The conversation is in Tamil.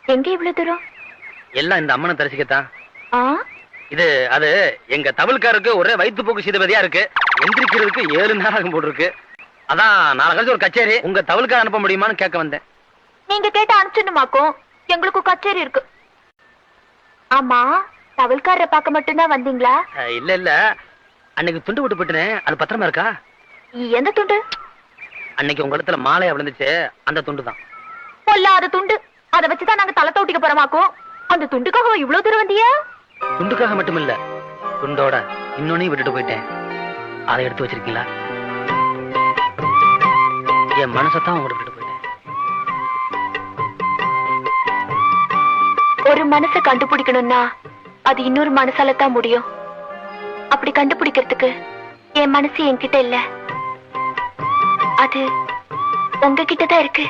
எங்க இவ்வளவு தூரம்? எல்லாம் இந்த அம்மனை தரிசிக்கத்தான். ஆ, இது அது எங்க தமிழ்காருக்கு ஒரே வயிற்று போக்கு சீதபதியா இருக்கு. எந்திரிக்கிறதுக்கு 7 நேரம் போட்டிருக்கு. அதான் நாளை கழிச்சு ஒரு கச்சேரி உங்க தவிழ்கார அனுப்ப முடியுமான்னு கேட்க வந்தேன். நீங்க கேட்ட அனுப்பிச்சுமாக்கும். எங்களுக்கு கச்சேரி இருக்கு. ஆமா, தவல்காரரை பார்க்க மட்டும்தான் வந்தீங்களா? இல்ல இல்ல, அன்னைக்கு துண்டு விட்டு போட்டுனேன், அது பத்திரமா இருக்கா? எந்த துண்டு? அன்னைக்கு உங்க இடத்துல மாலையா விழுந்துச்சு, அந்த துண்டு தான். பொல்லாத துண்டு. அதை வச்சுதான் நாங்க தலை தோட்டிக்க போறோமாக்கும். அந்த துண்டுக்காக இவ்வளவு தூரம் வந்தியா? துண்டுக்காக மட்டும் இல்ல, துண்டோட இன்னொன்னையும் விட்டுட்டு போயிட்டேன். அதை எடுத்து வச்சிருக்கீங்களா? என் மனசத்தான் உங்கள்கிட்ட விட்டுட்டு போயிட்டேன். ஒரு மனசை கண்டுபிடிக்கணும்னா அது இன்னொரு மனசால தான் முடியும். அப்படி கண்டுபிடிக்கிறதுக்கு என் மனசு என்கிட்ட இல்ல, அது உங்ககிட்ட தான் இருக்கு.